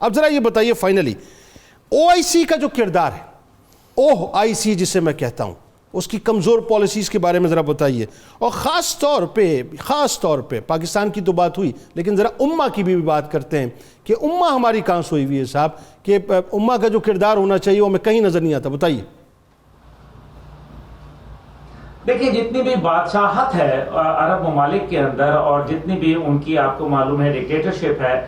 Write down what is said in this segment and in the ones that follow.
اب ذرا یہ بتائیے فائنلی او آئی سی کا جو کردار ہے، اوہ آئی سی جسے میں کہتا ہوں، اس کی کمزور پالیسیز کے بارے میں ذرا بتائیے، اور خاص طور پہ پاکستان کی تو بات ہوئی لیکن ذرا امہ کی بھی بات کرتے ہیں کہ امہ ہماری کہاں سوئی ہوئی ہے صاحب، کہ امہ کا جو کردار ہونا چاہیے وہ ہمیں کہیں نظر نہیں آتا، بتائیے۔ دیکھیں جتنی بھی بادشاہت ہے عرب ممالک کے اندر اور جتنی بھی ان کی آپ کو معلوم ہے ڈکٹیٹرشپ ہے،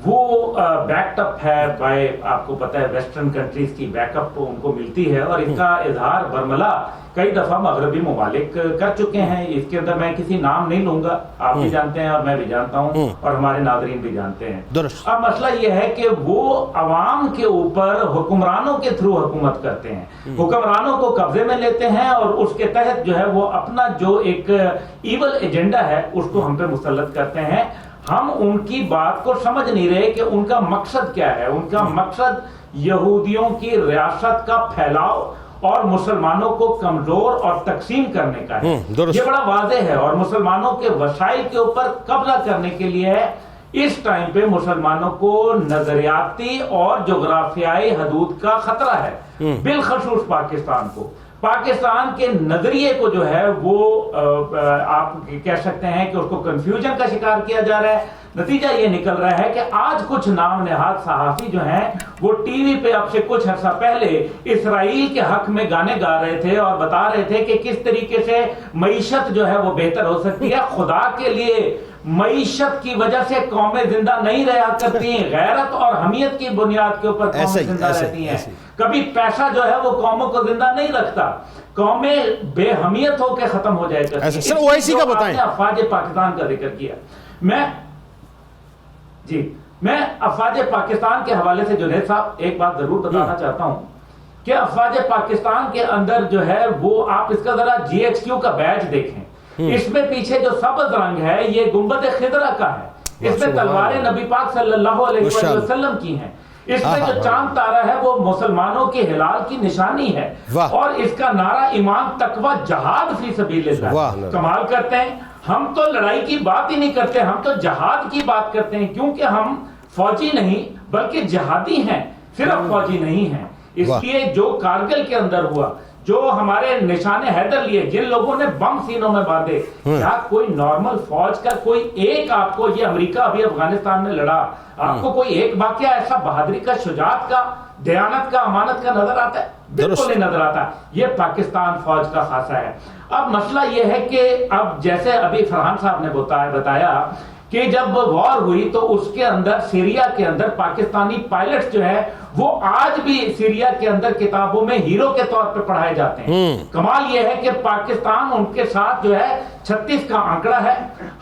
وہ بیکڈ اپ ہے بائی، آپ کو پتہ ہے ویسٹرن کنٹریز کی بیک اپ ان کو ملتی ہے، اور اس کا اظہار برملا کئی دفعہ مغربی ممالک کر چکے ہیں۔ اس کے اندر میں کسی نام نہیں لوں گا، آپ بھی جانتے ہیں اور میں بھی جانتا ہوں اور ہمارے ناظرین بھی جانتے ہیں۔ اب مسئلہ یہ ہے کہ وہ عوام کے اوپر حکمرانوں کے تھرو حکومت کرتے ہیں، حکمرانوں کو قبضے میں لیتے ہیں اور اس کے تحت جو ہے وہ اپنا جو ایک ایول ایجنڈا ہے اس کو ہم پہ مسلط کرتے ہیں۔ ہم ان کی بات کو سمجھ نہیں رہے کہ ان کا مقصد کیا ہے۔ ان کا مقصد یہودیوں کی ریاست کا پھیلاؤ اور مسلمانوں کو کمزور اور تقسیم کرنے کا ہے، یہ بڑا واضح ہے، اور مسلمانوں کے وسائل کے اوپر قبضہ کرنے کے لیے ہے۔ اس ٹائم پہ مسلمانوں کو نظریاتی اور جغرافیائی حدود کا خطرہ ہے، بالخصوص پاکستان کو۔ پاکستان کے نظریے کو جو ہے وہ آپ کہہ سکتے ہیں کہ اس کو کنفیوژن کا شکار کیا جا رہا ہے۔ نتیجہ یہ نکل رہا ہے کہ آج کچھ نام نہاد صحافی جو ہیں وہ ٹی وی پہ اب سے کچھ عرصہ پہلے اسرائیل کے حق میں گانے گا رہے تھے اور بتا رہے تھے کہ کس طریقے سے معیشت جو ہے وہ بہتر ہو سکتی ہے۔ خدا کے لیے معیشت کی وجہ سے قومیں زندہ نہیں رہا کرتی ہیں، غیرت اور حمیت کی بنیاد کے اوپر قومیں زندہ رہتی ہیں۔ کبھی پیسہ جو ہے وہ قوموں کو زندہ نہیں رکھتا، قومیں بے حمیت ہو کے ختم ہو جائے کرتی ہیں۔ سر او آئی سی کا بتائیں۔ افواج پاکستان کا ذکر کیا، میں افواج پاکستان کے حوالے سے جنید صاحب ایک بات ضرور بتانا چاہتا ہوں کہ افواج پاکستان کے اندر جو ہے وہ آپ اس کا ذرا جی ایکس کیو کا بیج دیکھیں، اس میں پیچھے جو سبز رنگ ہے یہ گنبد خضرا کا ہے، اس میں تلواریں نبی پاک صلی اللہ علیہ وسلم کی ہیں، اس میں جو چاند تارا ہے وہ مسلمانوں کے ہلال کی نشانی ہے، اور اس کا نعرہ ایمان تقوی جہاد فی سبیل اللہ۔ کمال کرتے ہیں، ہم تو لڑائی کی بات ہی نہیں کرتے، ہم تو جہاد کی بات کرتے ہیں، کیونکہ ہم فوجی نہیں بلکہ جہادی ہیں، صرف فوجی نہیں ہیں۔ اس لیے جو کارگل کے اندر ہوا، جو ہمارے نشان حیدر لیے، جن لوگوں نے بم سینوں میں باندھے، کیا کوئی نارمل فوج کا کوئی ایک آپ کو، یہ امریکہ ابھی افغانستان میں لڑا، آپ کو کوئی ایک واقعہ ایسا بہادری کا، شجاعت کا، دیانت کا، امانت کا نظر آتا ہے؟ بالکل نہیں نظر آتا۔ یہ پاکستان فوج کا خاصہ ہے۔ اب مسئلہ یہ ہے کہ اب جیسے ابھی فرحان صاحب نے بتایا کہ جب وار ہوئی تو اس کے اندر سیریا کے اندر پاکستانی پائلٹس جو ہے وہ آج بھی سیریا کے اندر کتابوں میں ہیرو کے طور پہ پڑھائے جاتے ہیں۔ کمال یہ ہے کہ پاکستان ان کے ساتھ جو ہے 36 کا آنکڑا ہے،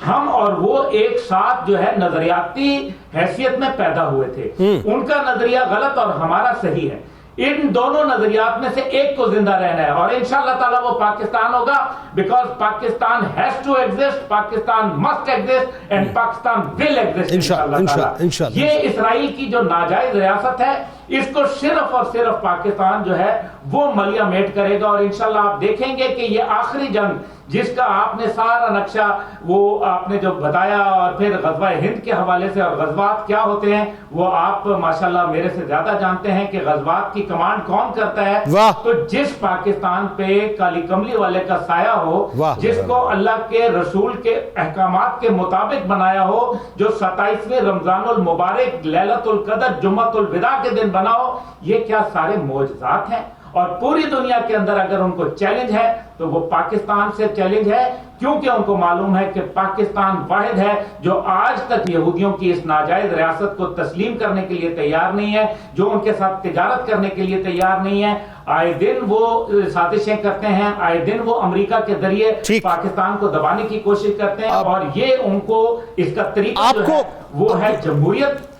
ہم اور وہ ایک ساتھ جو ہے نظریاتی حیثیت میں پیدا ہوئے تھے، ان کا نظریہ غلط اور ہمارا صحیح ہے۔ ان دونوں نظریات میں سے ایک کو زندہ رہنا ہے اور انشاءاللہ تعالیٰ وہ پاکستان ہوگا، because Pakistan has to exist, Pakistan must exist and Pakistan will exist انشاءاللہ تعالیٰ۔ یہ اسرائیل کی جو ناجائز ریاست ہے اس کو صرف اور صرف پاکستان جو ہے وہ ملیہ میٹ کرے گا، اور انشاءاللہ آپ دیکھیں گے کہ یہ آخری جنگ جس کا آپ نے سارا نقشہ وہ آپ نے جو بتایا، اور پھر غزوہ ہند کے حوالے سے، اور غزوات کیا ہوتے ہیں وہ آپ ماشاءاللہ میرے سے زیادہ جانتے ہیں کہ غزوات کی کمانڈ کون کرتا ہے۔ تو جس پاکستان پہ کالی کملی والے کا سایہ ہو، جس کو اللہ کے رسول کے احکامات کے مطابق بنایا ہو، جو 27ویں رمضان المبارک لیلۃ القدر جمعۃ الوداع کے دن بناؤ، یہ کیا سارے معجزات ہیں؟ اور پوری دنیا کے اندر اگر ان کو چیلنج ہے تو وہ پاکستان سے چیلنج ہے، کیونکہ ان کو معلوم ہے کہ پاکستان واحد ہے جو آج تک یہودیوں کی اس ناجائز ریاست کو تسلیم کرنے کے لیے تیار نہیں ہے، جو ان کے ساتھ تجارت کرنے کے لیے تیار نہیں ہے۔ آئے دن وہ سازشیں کرتے ہیں، آئے دن وہ امریکہ کے ذریعے پاکستان کو دبانے کی کوشش کرتے ہیں، اور یہ ان کو اس کا طریقہ جو ہے وہ ہے جمہوریت۔